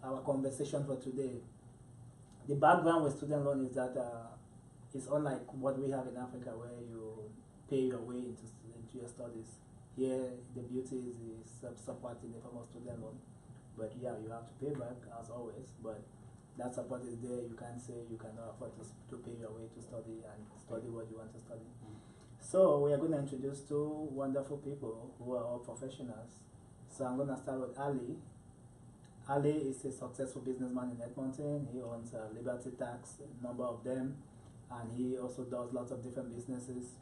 our conversation for today. The background with student loan is that it's unlike what we have in Africa, where you pay your way into your studies. Here, the beauty is the support in the form of student loan. But yeah, you have to pay back as always. But that support is there. You can't say you cannot afford to pay your way to study and study what you want to study. So we are going to introduce two wonderful people who are all professionals. So I'm going to start with Ali. Ali is a successful businessman in Edmonton. He owns Liberty Tax, a number of them, and he also does lots of different businesses.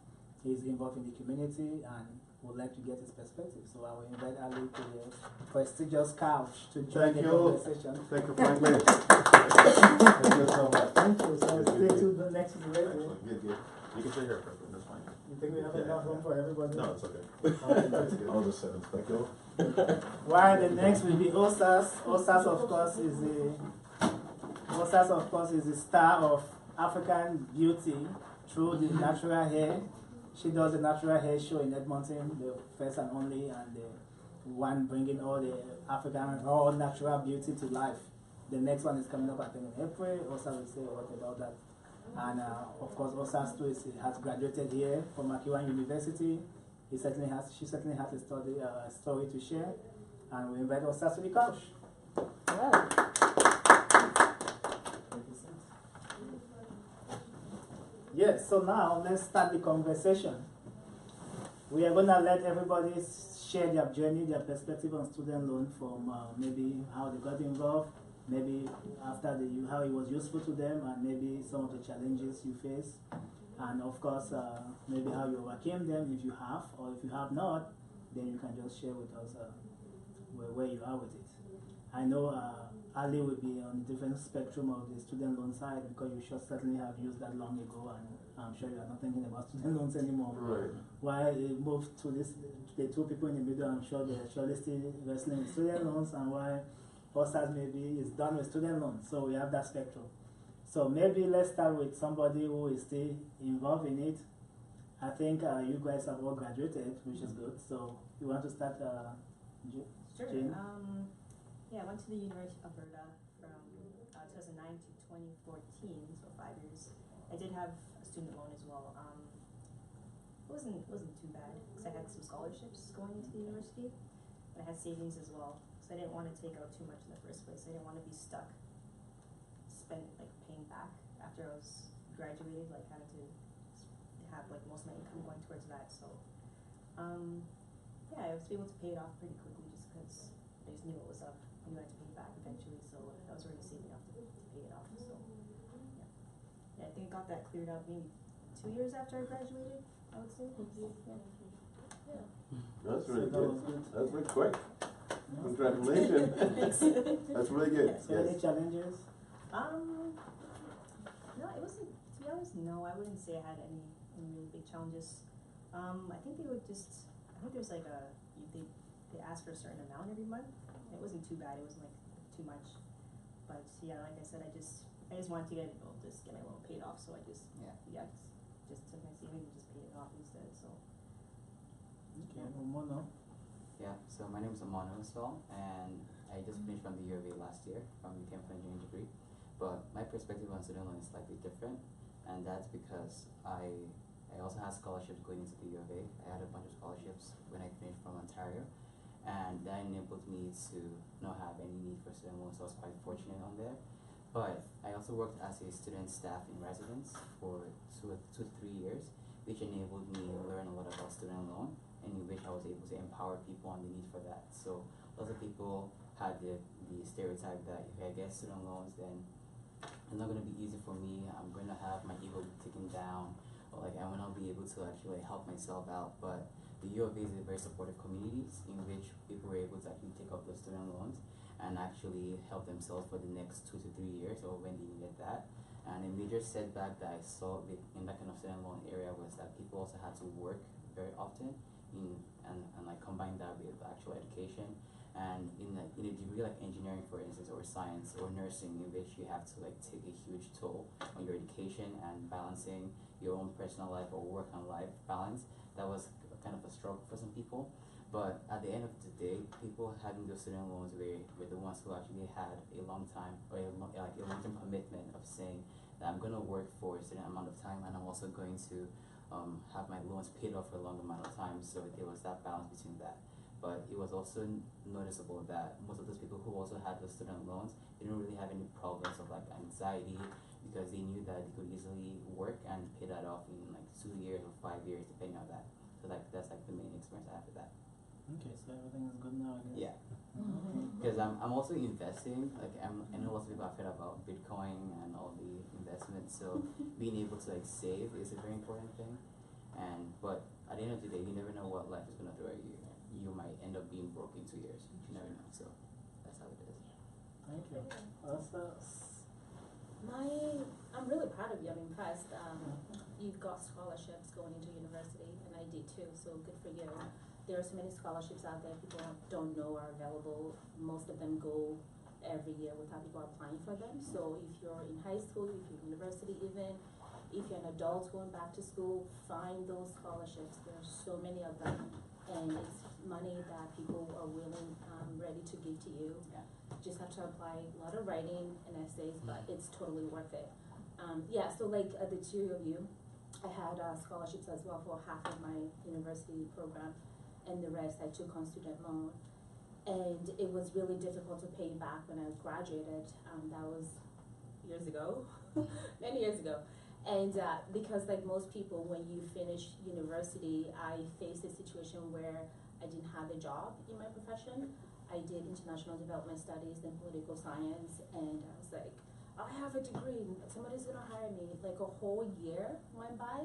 He's involved in the community and would like to get his perspective. So I will invite Ali to the prestigious couch to join the conversation. Thank you, Franklin. Thank you so much. Thank you. So stay tuned next to the radio. Good. You can stay here, Franklin. That's fine. You think we have enough room for everybody? No, it's okay. That's good. I'll just sit and thank you. While the next will be Osas. Osas, of course, is the star of African beauty through the natural hair. She does the natural hair show in Edmonton, the first and only, and the one bringing all the African raw natural beauty to life. The next one is coming up, I think, in April. Osas will say what about that. And of course, Osas too has graduated here from Akiwan University. She certainly has a story to share, and we invite Osas to the couch. Yes, so now let's start the conversation. We are going to let everybody share their journey, their perspective on student loan, from maybe how they got involved, maybe after how it was useful to them, and maybe some of the challenges you face, and of course maybe how you overcame them if you have, or if you have not, then you can just share with us where you are with it. I know Ali will be on a different spectrum of the student loan side, because you should certainly have used that long ago, and I'm sure you are not thinking about student loans anymore. Right. While it moved to the two people in the middle, I'm sure they're surely still wrestling with student loans, and why Osas maybe is done with student loans. So we have that spectrum. So maybe let's start with somebody who is still involved in it. I think you guys have all graduated, which is good. So you want to start, Sure. Jane? Yeah, I went to the University of Alberta from 2009 to 2014, so 5 years. I did have a student loan as well. It wasn't too bad because I had some scholarships going into the university, and I had savings as well. So I didn't want to take out too much in the first place. I didn't want to be stuck, paying back after I was graduated, having to have most of my income going towards that. So yeah, I was able to pay it off pretty quickly just because I just knew what was up. I knew I had to pay it back eventually, so I was already saving up to pay it off. So yeah, I think I got that cleared up maybe 2 years after I graduated, I would say. Yeah. That's really So that was good. good. That's really quick. Congratulations. That's really good. So any challenges? No, it wasn't, to be honest, no, I wouldn't say I had any really big challenges. I think they would just, there's they ask for a certain amount every month. It wasn't too bad, it wasn't too much. But yeah, like I said, I just wanted to get my loan paid off, so I just took my savings and just paid it off instead, so. Okay, Mono. Yeah, so my name is Amano as well, and I just finished from the U of A last year from the chemical engineering degree. But my perspective on student loan is slightly different, and that's because I also had scholarships going into the U of A. I had a bunch of scholarships when I finished from Ontario, and that enabled me to not have any need for student loans, so I was quite fortunate on there. But I also worked as a student staff in residence for two to 3 years, which enabled me to learn a lot about student loan, and in which I was able to empower people on the need for that. So lots of people had the stereotype that if I get student loans, then it's not going to be easy for me. I'm going to have my ego taken down, or I will not be able to actually help myself out. But the U of A is a very supportive community in which people were able to actually take up those student loans and actually help themselves for the next 2 to 3 years, or when they needed that. And a major setback that I saw in that kind of student loan area was that people also had to work very often and combine that with actual education. And in a degree like engineering, for instance, or science or nursing, in which you have to take a huge toll on your education and balancing your own personal life or work and life balance, that was kind of a struggle for some people. But at the end of the day, people having those student loans were the ones who actually had a long time or like a long-term commitment of saying that I'm going to work for a certain amount of time and I'm also going to have my loans paid off for a long amount of time. So there was that balance between that. But it was also noticeable that most of those people who also had those student loans didn't really have any problems of like anxiety because they knew that they could easily work and pay that off in like 2 years or 5 years depending on that. So like that's like the main experience I had with that. Okay, so everything is good now, I guess. Yeah. Because I'm also investing, like I know lots of people have heard about Bitcoin and all the investments, so being able to like save is a very important thing. But at the end of the day, you never know what life is gonna throw at you. You might end up being broke in 2 years. You never know. So that's how it is. Thank you. Also, I'm really proud of you. I'm impressed. You've got scholarships going into university, and I did too, so good for you. There are so many scholarships out there people don't know are available. Most of them go every year without people applying for them. So if you're in high school, if you're in university even, if you're an adult going back to school, find those scholarships. There are so many of them, and it's money that people are willing, ready to give to you. Yeah. Just have to apply a lot of writing and essays, but it's totally worth it. Yeah, so like the two of you, I had scholarships as well for half of my university program, and the rest I took on student loan. And it was really difficult to pay back when I graduated. That was years ago, many years ago. And because like most people, when you finish university, I faced a situation where I didn't have a job in my profession. I did international development studies and political science, and I was like, I have a degree, somebody's gonna hire me. Like a whole year went by,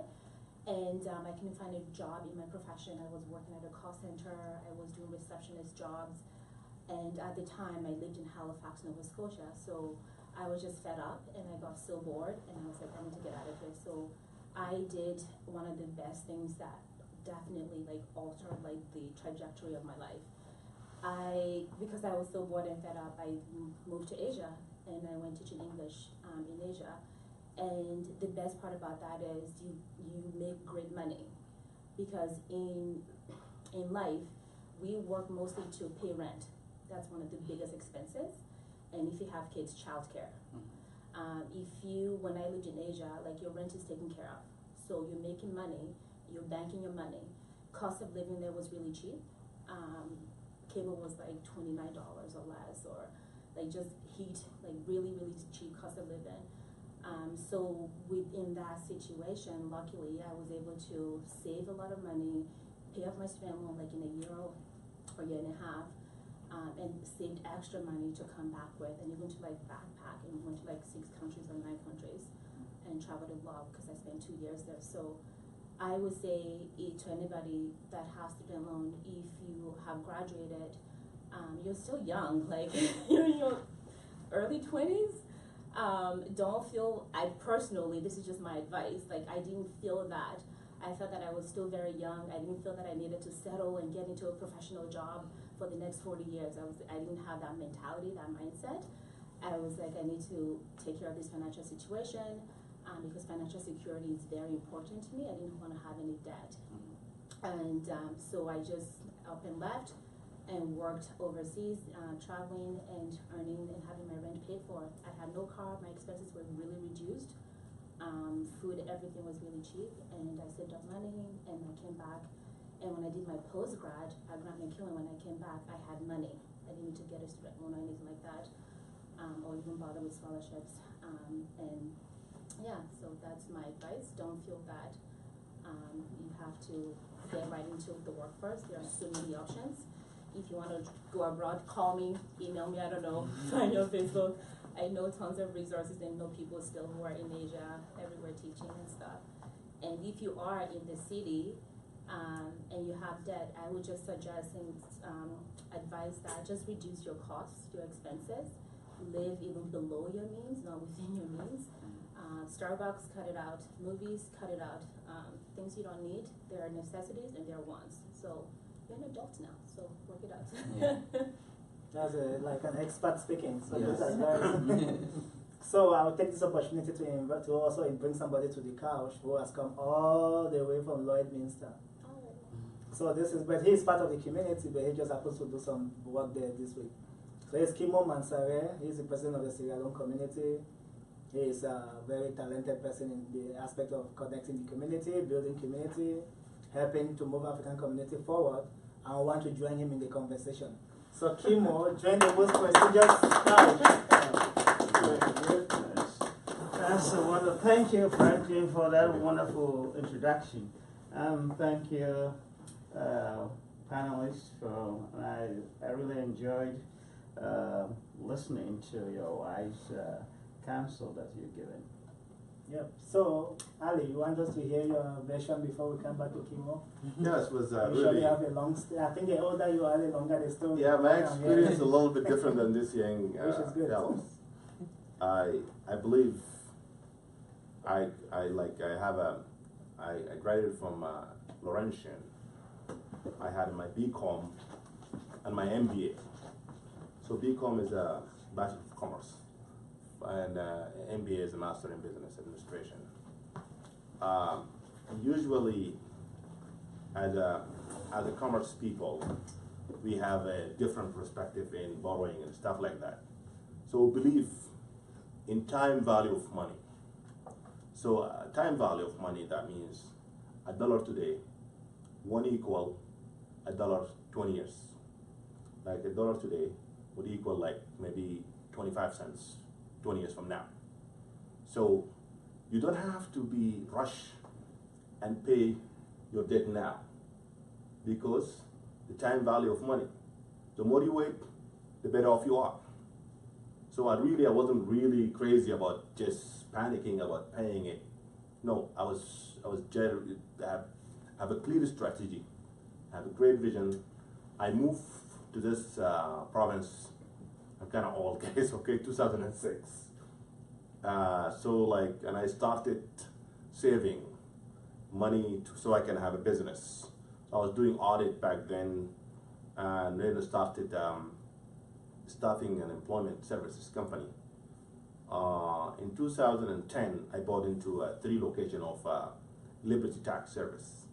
and I couldn't find a job in my profession. I was working at a call center, I was doing receptionist jobs, and at the time I lived in Halifax, Nova Scotia, so I was just fed up and I got so bored, and I was like, I need to get out of here. So I did one of the best things that definitely like altered like the trajectory of my life. Because I was so bored and fed up, I moved to Asia, and I went teaching English in Asia. And the best part about that is you make great money, because in life we work mostly to pay rent. That's one of the biggest expenses, and if you have kids, childcare. When I lived in Asia, like your rent is taken care of, so you're making money, you're banking your money. Cost of living there was really cheap. Cable was like $29 or less, or like just heat, like really, really cheap cost of living. So within that situation, luckily, I was able to save a lot of money, pay off my student loan like in a year or year and a half, and saved extra money to come back with, and even to like backpack, and went to like 6 countries or 9 countries, and traveled a lot because I spent 2 years there. So I would say to anybody that has student loan, if you have graduated, you're still young, like you're in your early 20s, don't feel, I personally, this is just my advice, like I didn't feel that. I felt that I was still very young. I didn't feel that I needed to settle and get into a professional job for the next 40 years. I didn't have that mentality, that mindset. I was like, I need to take care of this financial situation, because financial security is very important to me. I didn't want to have any debt. And so I just up and left and worked overseas, traveling and earning and having my rent paid for. I had no car, my expenses were really reduced. Food, everything was really cheap, and I saved up money, and I came back. And when I did my post-grad at Grant McEwen, when I came back, I had money. I didn't need to get a student loan or anything like that, or even bother with scholarships. And yeah, so that's my advice. Don't feel that you have to get right into the workforce. There are so many options. If you want to go abroad, call me, email me, I don't know, find me on Facebook. I know tons of resources and know people still who are in Asia, everywhere teaching and stuff. And if you are in the city and you have debt, I would just suggest and advise that just reduce your costs, your expenses. Live even below your means, not within your means. Starbucks, cut it out. Movies, cut it out. Things you don't need, there are necessities and there are wants. So you're an adult now, so work it out. Yeah. That's like an expert speaking. So Yes. good advice. So I'll take this opportunity to also bring somebody to the couch who has come all the way from Lloydminster. Oh. So this is, but he's part of the community, but he just happens to do some work there this week. So he's Kimo Mansare. He's the president of the Sierra Leone community. He is a very talented person in the aspect of connecting the community, building community, helping to move African community forward, and I want to join him in the conversation. So Kimo, join the most prestigious crowd. That's a wonderful. Thank you, Franklin, for that wonderful introduction. Thank you, panelists. I really enjoyed listening to your wise counsel that you've given. Yep. So, Ali, you want us to hear your version before we come back to Kimo? Yes, it was You really. usually have a long I think the older you are, the longer the story. Yeah, my experience is a little bit different than this young Which is good. fellows. I believe I graduated from Laurentian. I had my BCom and my MBA. So BCom is a Bachelor of Commerce, and MBA is a Master in Business Administration. Usually, as a commerce people, we have a different perspective in borrowing and stuff like that. So we believe in time value of money. So time value of money, that means $1 today won't equal $1 20 years. Like $1 today would equal like maybe 25 cents 20 years from now. So you don't have to be rush and pay your debt now, because the time value of money, the more you wait, the better off you are. So I wasn't really crazy about just panicking about paying it. No, I have a clear strategy, I have a great vision. I moved to this province, I'm kind of old guys, okay, 2006. And I started saving money so I can have a business. I was doing audit back then, and then I started staffing an employment services company. In 2010, I bought into 3 locations of Liberty Tax Service,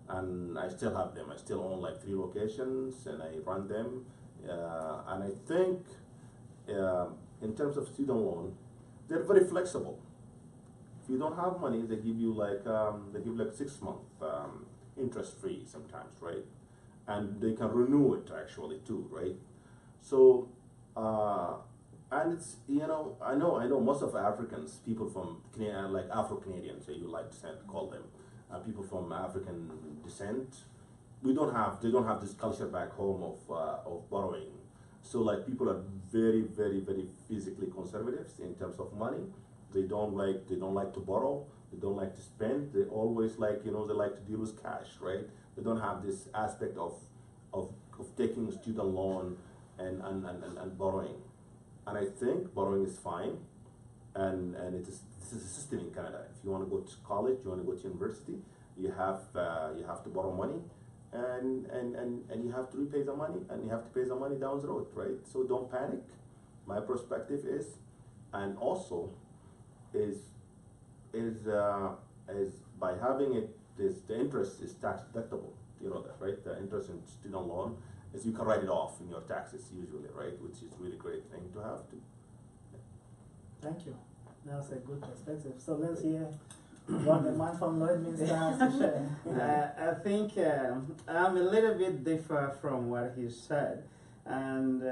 and I still have them. I still own like 3 locations, and I run them. And I think in terms of student loan, they're very flexible. If you don't have money, they give you like 6 month interest free sometimes, right? And they can renew it actually too, right? So and it's, I know most of Africans, people from like Afro-Canadians, you like to call them, people from African descent, they don't have this culture back home of borrowing. So like people are very, very, very physically conservative in terms of money. They don't like to borrow. They don't like to spend. They always like, they like to deal with cash, right? They don't have this aspect of taking student loan and borrowing. And I think borrowing is fine, and this is a system in Canada. If you want to go to college, you want to go to university, you have to borrow money, and you have to repay the money, and you have to pay the money down the road, right? So don't panic. My perspective is, and also is by having it, the interest is tax deductible. You know that, right? The interest in student loan is you can write it off in your taxes usually, right? Which is really great thing to have to. Thank you. That's a good perspective. So let's hear what the man from Lloydminster has to share. I think I'm a little bit different from what he said, and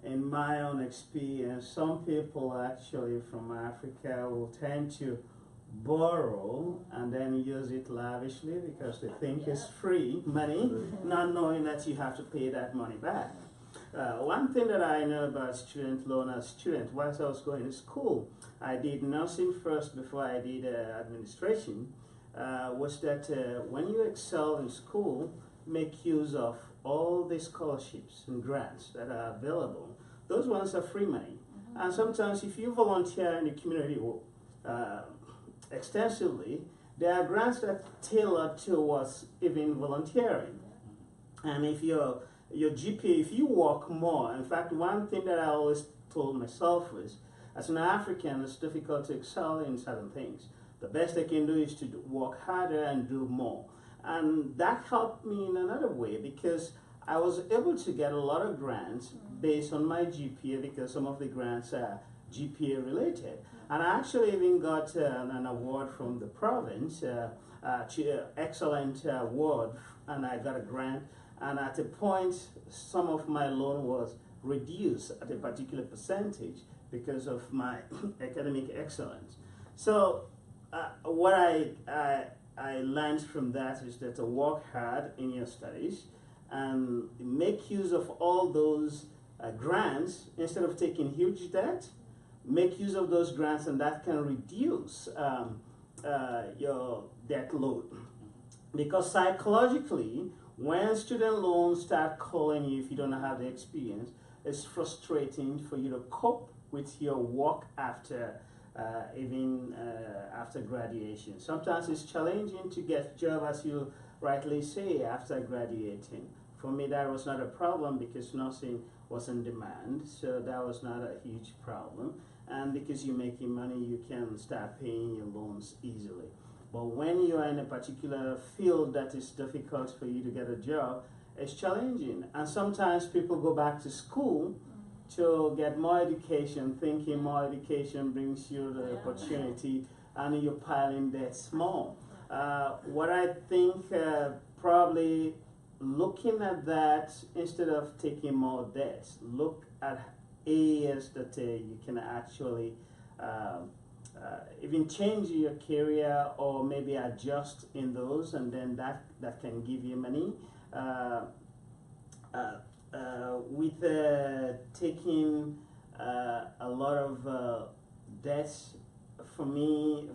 in my own experience, some people actually from Africa will tend to borrow and then use it lavishly because they think it's free money, not knowing that you have to pay that money back. One thing that I know about student loan as student, whilst I was going to school, I did nursing first before I did administration, was that when you excel in school, make use of all the scholarships and grants that are available. Those ones are free money. And sometimes if you volunteer in the community extensively, there are grants that tailor towards even volunteering. And if your GPA, if you work more, in fact, one thing that I always told myself was, as an African, it's difficult to excel in certain things. The best I can do is to work harder and do more. And that helped me in another way because I was able to get a lot of grants based on my GPA because some of the grants are GPA related. And I actually even got an award from the province, excellent award, and I got a grant. And at a point, some of my loan was reduced at a particular percentage because of my academic excellence. So what I learned from that is that to work hard in your studies and make use of all those grants instead of taking huge debt. Make use of those grants, and that can reduce your debt load. Because psychologically, when student loans start calling you if you don't have the experience, it's frustrating for you to cope with your work after after graduation. Sometimes it's challenging to get a job, as you rightly say, after graduating. For me, that was not a problem because nursing was in demand, so that was not a huge problem. And because you're making money, you can start paying your loans easily. But when you are in a particular field that is difficult for you to get a job, it's challenging. And sometimes people go back to school to get more education, thinking more education brings you the opportunity, and you're piling debts more. What I think probably looking at that instead of taking more debts, look at areas that you can actually even change your career or maybe adjust in those, and then that can give you money. With taking a lot of debts, for me,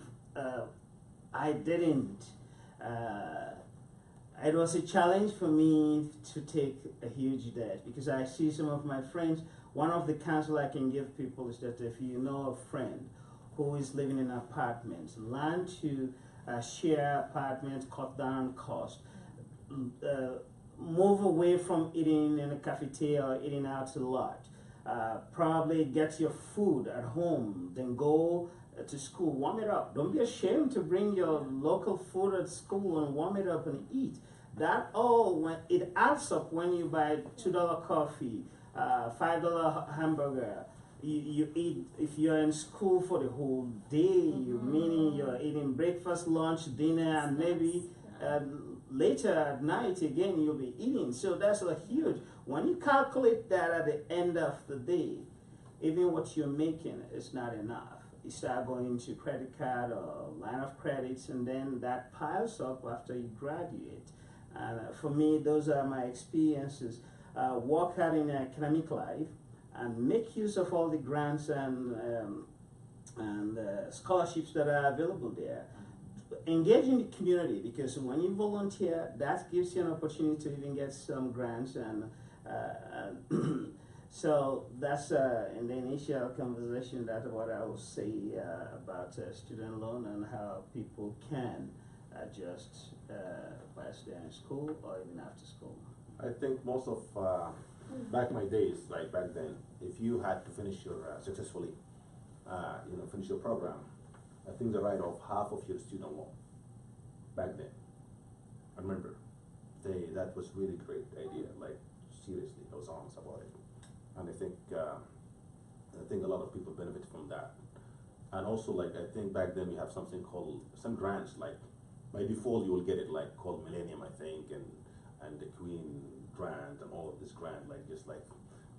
I didn't. It was a challenge for me to take a huge debt because I see some of my friends. One of the counsel I can give people is that if you know a friend who is living in apartments, learn to share apartments, cut down cost, move away from eating in a cafeteria or eating out a lot. Probably get your food at home, then go to school, warm it up. Don't be ashamed to bring your local food at school and warm it up and eat. That all, when it adds up when you buy $2 coffee, $5 hamburger, you eat, if you're in school for the whole day, meaning you're eating breakfast, lunch, dinner, and maybe later at night again you'll be eating. So that's a huge, when you calculate that at the end of the day, even what you're making is not enough. You start going to credit card or line of credits, and then that piles up after you graduate. And for me, those are my experiences. Work hard in academic life and make use of all the grants and scholarships that are available there. Engage in the community, because when you volunteer, that gives you an opportunity to even get some grants. And so that's in the initial conversation, that's what I will say about student loan and how people can adjust whilst they're in school or even after school. I think most of, back in my days, like back then, if you had to finish your, successfully, finish your program, I think the write off half of your student loan back then. I remember, that was really great idea, like seriously, I was honest about it. And I think a lot of people benefit from that. And also, like, I think back then we have something called, some grants, like, by default you will get it, like, called Millennium, I think, and the Queen grant and all of this grant, like, just like,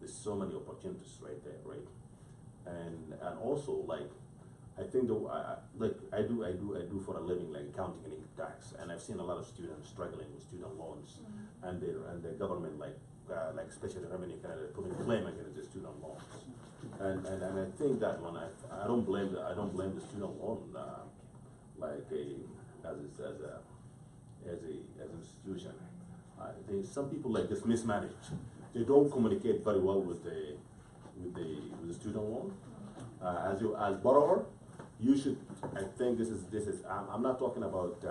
there's so many opportunities right there, right? And also, like, I think I do for a living, like accounting and income tax, and I've seen a lot of students struggling with student loans, and the government, like especially revenue Canada, putting claim against the student loans, and I think that one, I don't blame the student loan as an institution. Some people like just mismanage. They don't communicate very well with the student loan. As borrower, you should. I think this is. I'm not talking about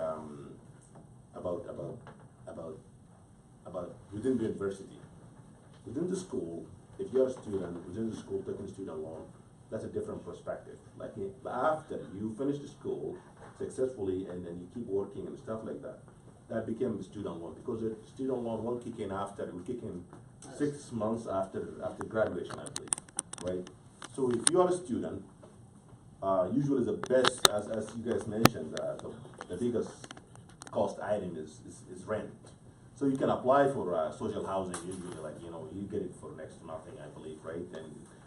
within the university. Within the school, if you're a student within the school taking a student loan, that's a different perspective. Like after you finish the school successfully and then you keep working and stuff like that, that became a student loan, because the student loan won't kick in after, it will kick in 6 months after graduation, I believe, right? So if you are a student, usually the best, as you guys mentioned, the biggest cost item is rent. So you can apply for social housing usually, like, you know, you get it for next to nothing, I believe, right?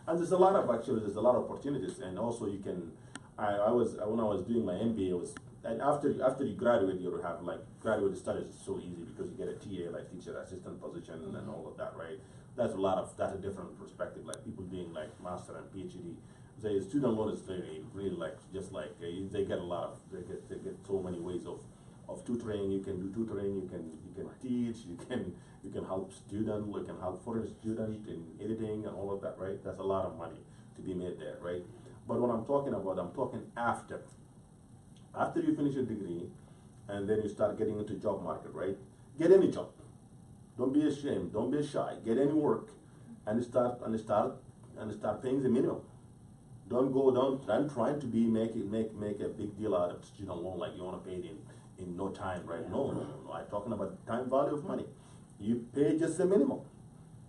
And there's a lot of, actually, there's a lot of opportunities, and also you can, when I was doing my MBA, and after you graduate, you have like, graduate studies is so easy because you get a TA, like teacher assistant position and all of that, right? That's a different perspective, like people doing like master and PhD. The student loan is really like, just like, they get so many ways of tutoring. You can do tutoring, you can teach, you can help student, you can help foreign student in editing and all of that, right? That's a lot of money to be made there, right? But what I'm talking about, I'm talking after you finish your degree, and then you start getting into job market, right? Get any job. Don't be ashamed, don't be shy, get any work, and start paying the minimum. Don't try to make a big deal out of student loan, like you want to pay it in no time, right? No. I'm talking about time value of money. You pay just the minimum,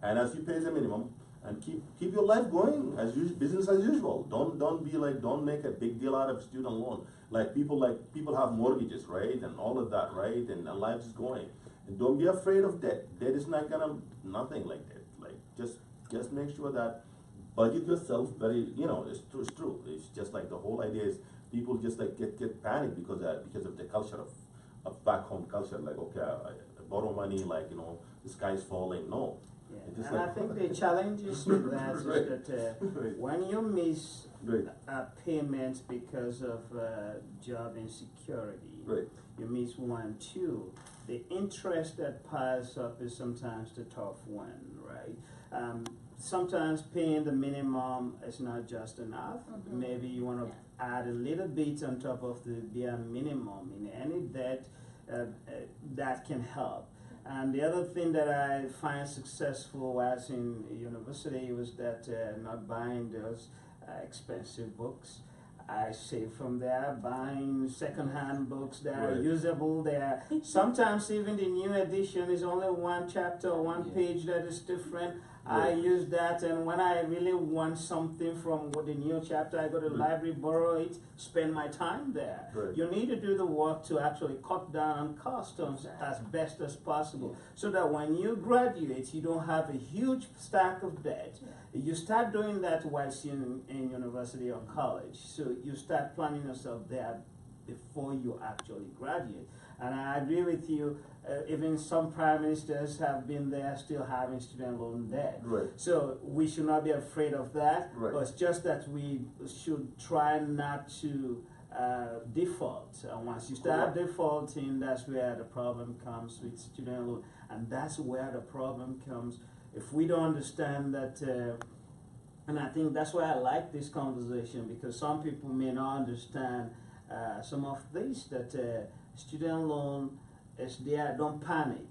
and as you pay the minimum, and keep your life going as business as usual. Don't make a big deal out of student loan. Like people have mortgages, right, and all of that, right, and life is going. And don't be afraid of debt. Debt is not gonna nothing like that. Like just make sure that budget yourself very. You know, it's true. It's just like the whole idea is people just like get panicked because of the culture of back home culture. Like, okay, I borrow money, like, you know, the sky's falling. No. Yeah. And I think the challenges with that is Right. that Right. when you miss Right. payments because of job insecurity, Right. you miss one, two. The interest that piles up is sometimes the tough one, right? Sometimes paying the minimum is not just enough. Mhm. Maybe you want to Yeah. add a little bit on top of the bare minimum in any debt that can help. And the other thing that I find successful whilst in university was that not buying those expensive books. I save from there, buying second-hand books that are Right. usable. Sometimes even the new edition is only one chapter or one Yeah. page that is different. I Right. use that, and when I really want something from the new chapter, I go to the Right. library, borrow it, spend my time there. Right. You need to do the work to actually cut down on costs as best as possible, so that when you graduate, you don't have a huge stack of debt. You start doing that whilst in university or college, so you start planning yourself there before you actually graduate. And I agree with you, even some prime ministers have been there still having student loan debt. Right. So we should not be afraid of that, Right. but it's just that we should try not to default. And once you start defaulting, that's where the problem comes with student loan. And that's where the problem comes if we don't understand that. And I think that's why I like this conversation, because some people may not understand some of this, that student loan is there. Don't panic.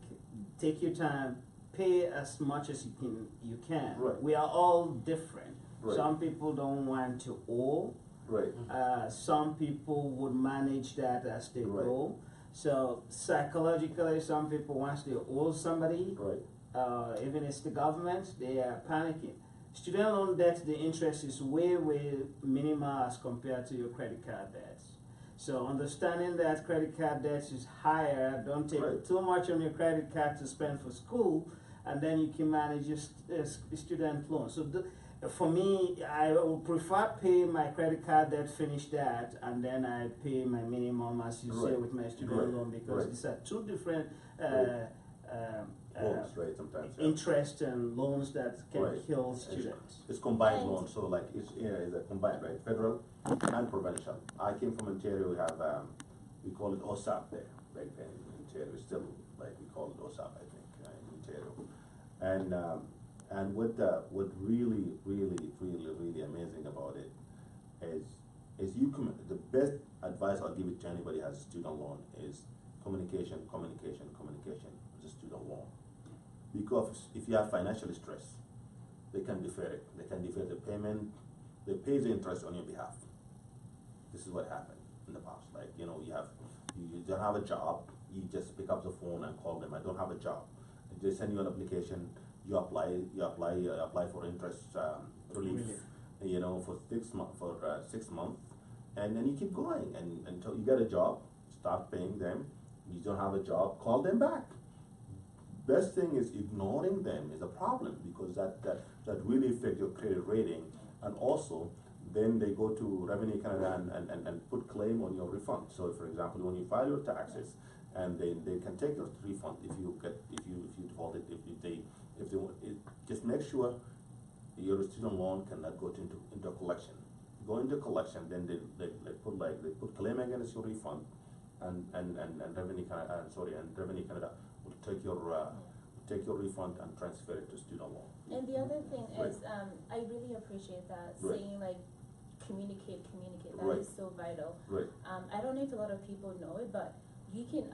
Take your time. Pay as much as you can. Right. We are all different. Right. Some people don't want to owe. Right. Some people would manage that as they Right. go. So psychologically, some people, once they owe somebody, Right. even it's the government, they are panicking. Student loan debt, the interest is way minimal as compared to your credit card debts. So understanding that credit card debt is higher, don't take Right. too much on your credit card to spend for school, and then you can manage your student loan. So for me, I would prefer pay my credit card debt, finish that, and then I pay my minimum, as you say, Right. with my student Right. loan, because Right. these are two different Loans, right, sometimes. Yeah. interest and loans that can Right. kill students. It's combined Right. loan, so like it's a combined, right? Federal and provincial. I came from Ontario. We have we call it OSAP there, right? There in Ontario, still like we call it OSAP, I think, in Ontario. And what really amazing about it is the best advice I'll give it to anybody who has a student loan is communication with the student loan. Because if you have financial stress, they can defer it. They can defer the payment. They pay the interest on your behalf. This is what happened in the past. Like, you know, you don't have a job, you just pick up the phone and call them. I don't have a job. They send you an application. You apply for interest relief. You know, for 6 months, and then you keep going and until you get a job. Start paying them. You don't have a job, call them back. Best thing is ignoring them is a problem, because that really affects your credit rating. And also then they go to Revenue Canada and put claim on your refund. So for example, when you file your taxes, and they can take your refund if you defaulted, just make sure your student loan cannot go into collection. Go into collection, then they put claim against your refund, and Revenue Canada Revenue Canada will take your refund and transfer it to student loan. And the other thing Right. is, I really appreciate that, Right. saying like, communicate, that Right. is so vital. Right. I don't know if a lot of people know it, but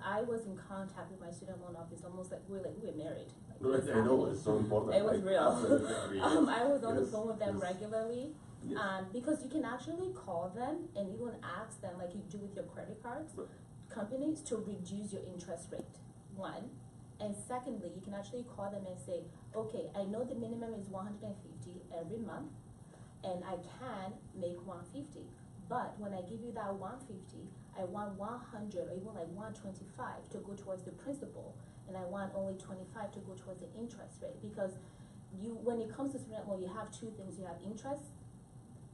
I was in contact with my student loan office almost like we're married. Like, Right, it's I know, happening. it's so important. It was I real. absolutely agree. I was on the Yes, phone with them yes. regularly, Yes. because you can actually call them and even ask them, like you do with your credit cards, Right. companies, to reduce your interest rate, one. And secondly, you can actually call them and say, okay, I know the minimum is 150 every month, and I can make 150. But when I give you that 150, I want 100 or even like 125 to go towards the principal, and I want only 25 to go towards the interest rate. Because when it comes to student loan, you have two things: you have interest,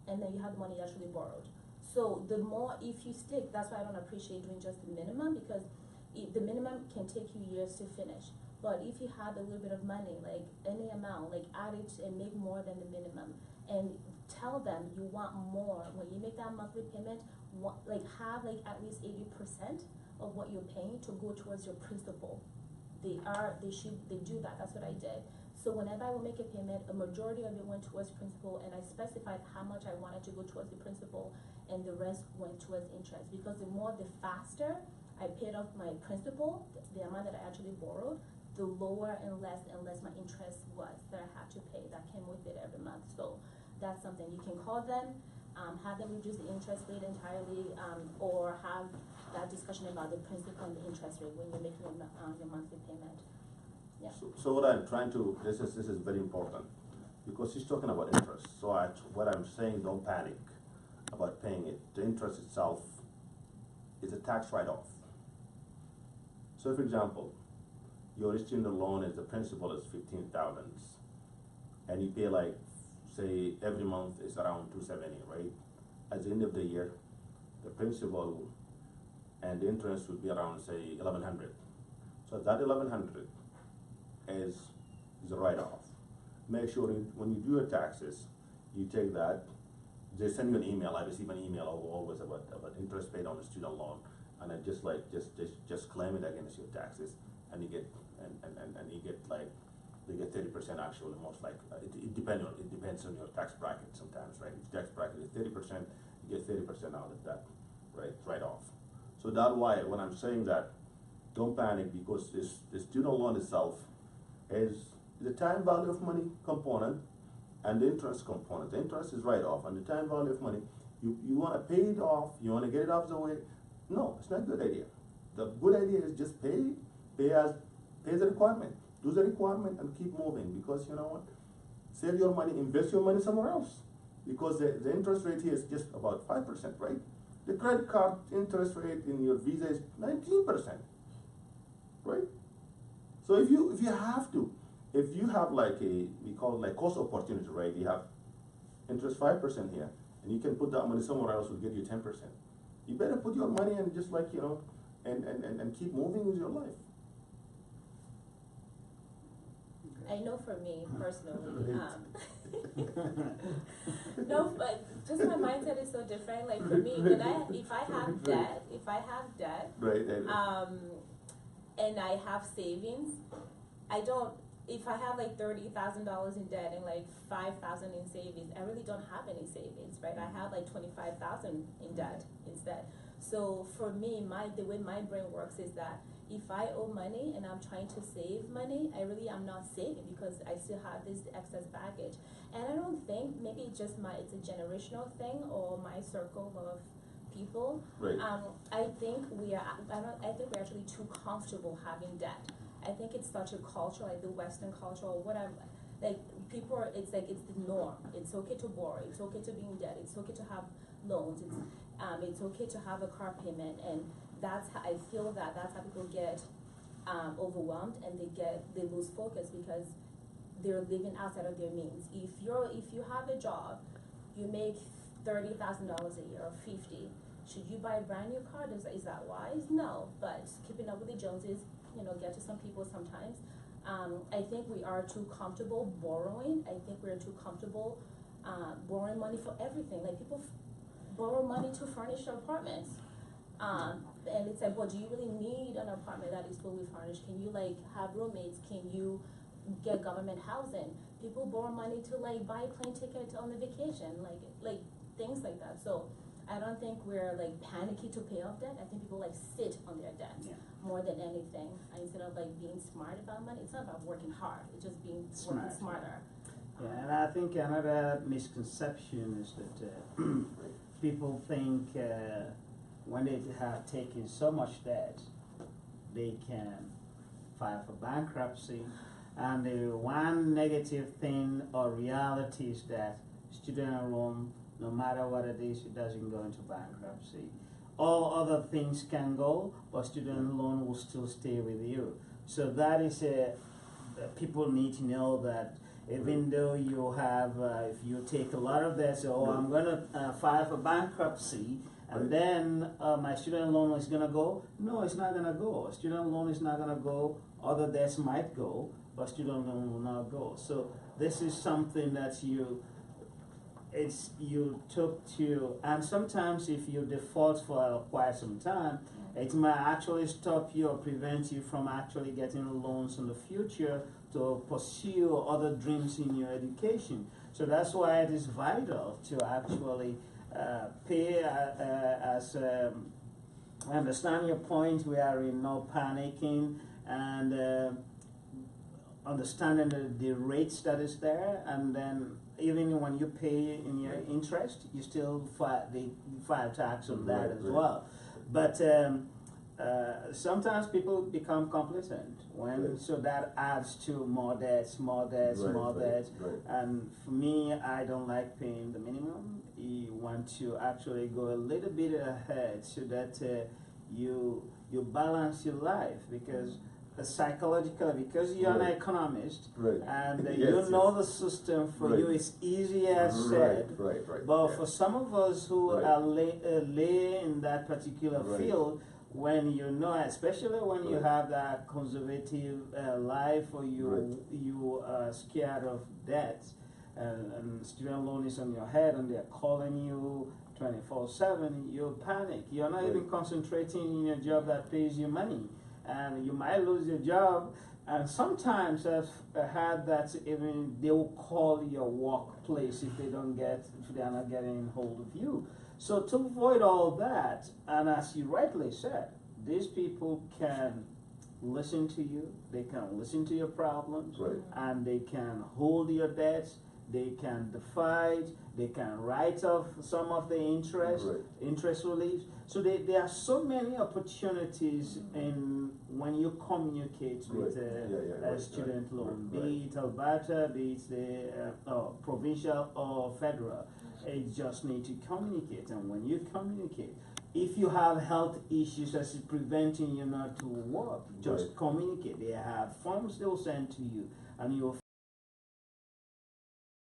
and then you have the money you actually borrowed. So the more, if you stick, that's why I don't appreciate doing just the minimum, because the minimum can take you years to finish. But if you have a little bit of money, like any amount, like add it and make more than the minimum, and tell them you want more. When you make that monthly payment, have like at least 80% of what you're paying to go towards your principal. They do that. That's what I did. So whenever I would make a payment, a majority of it went towards principal, and I specified how much I wanted to go towards the principal, and the rest went towards interest. Because the faster I paid off my principal, the amount that I actually borrowed, the lower and less my interest was that I had to pay, that came with it every month. So that's something you can call them, have them reduce the interest rate entirely, or have that discussion about the principal and the interest rate when you're making your monthly payment. Yeah. So what I'm trying to, this is very important, because he's talking about interest. So what I'm saying, don't panic about paying it. The interest itself is a tax write-off. So for example, your student loan the principal is 15,000, and you pay like, say, every month is around 270, right? At the end of the year, the principal and the interest would be around, say, 1,100. So that 1,100 is a write-off. Make sure when you do your taxes, you take that. They send you an email. I receive an email always about interest paid on the student loan, and I just claim it against your taxes, and you get they get 30% actually, most like it depends on your tax bracket sometimes, right? If tax bracket is 30%, you get 30% out of that, right off. So that's why when I'm saying that, don't panic, because the student loan itself is the time value of money component and the interest component. The interest is right off, and the time value of money, you want to pay it off, you want to get it off the way. No, it's not a good idea. The good idea is just pay the requirement. Do the requirement and keep moving, because you know what? Save your money, invest your money somewhere else. Because the interest rate here is just about 5%, right? The credit card interest rate in your Visa is 19%, right? So if you have like we call it like cost opportunity, right? You have interest 5% here, and you can put that money somewhere else, will get you 10%. You better put your money in, just like, and keep moving with your life. I know for me personally, no, but just my mindset is so different. Like for me, if I have debt, right, and I have savings, if I have like $30,000 in debt and like $5,000 in savings, I really don't have any savings, right? I have like $25,000 in debt instead. So for me, the way my brain works is that if I owe money and I'm trying to save money, I'm not saving, because I still have this excess baggage. And I don't think, maybe it's a generational thing, or my circle of people. Right. I think we're actually too comfortable having debt. I think it's such a culture, like the Western culture or whatever. Like people are, it's like it's the norm. It's okay to borrow. It's okay to be in debt. It's okay to have loans. It's okay to have a car payment, and that's how I feel that's how people get overwhelmed, and they lose focus because they're living outside of their means. If you have a job, you make $30,000 a year or 50. Should you buy a brand new car? Is that wise? No, but keeping up with the Joneses, get to some people sometimes. I think we are too comfortable borrowing. I think we're too comfortable borrowing money for everything. Like people borrow money to furnish their apartments. And it's like, well, do you really need an apartment that is fully furnished? Can you have roommates? Can you get government housing? People borrow money to buy a plane ticket on the vacation, like things like that. So I don't think we're panicky to pay off debt. I think people sit on their debt more than anything. Instead of being smart about money, it's not about working hard. It's just working smarter. Yeah, and I think another misconception is that people think when they have taken so much debt, they can file for bankruptcy. And the one negative thing or reality is that student loan, no matter what it is, it doesn't go into bankruptcy. All other things can go, but student loan will still stay with you. So that is people need to know that even though you have, if you take a lot of debt, so I'm going to file for bankruptcy, and then my student loan is going to go. No, it's not going to go. Student loan is not going to go. Other debts might go, but student loan will not go. So this is something that you took to, and sometimes if you default for quite some time, it might actually stop you or prevent you from actually getting loans in the future to pursue other dreams in your education. So that's why it is vital to actually pay as I understand your point. We are in no panicking and understanding the rates that is there, and then even when you pay in your interest, you still file tax on that as well. But sometimes people become complacent so that adds to more debts, and for me, I don't like paying the minimum. You want to actually go a little bit ahead so that you balance your life, because psychologically, because you're an economist and you know the system for you, it's easier said. But for some of us who are lay in that particular field, when you know, especially when you have that conservative life, or you are scared of debt, and student loan is on your head and they're calling you 24/7, you panic. You're not even concentrating in your job that pays you money, and you might lose your job. And sometimes I've had that even they will call your workplace if they are not getting hold of you. So to avoid all that, and as you rightly said, these people can listen to you, they can listen to your problems, and they can hold your debts, they can defy it, they can write off some of the interest reliefs. So there are so many opportunities in when you communicate with a student loan, be it Alberta, be it the provincial or federal. You just need to communicate, and when you communicate, if you have health issues that's preventing you not to work, just communicate. They have forms they'll send to you, and you'll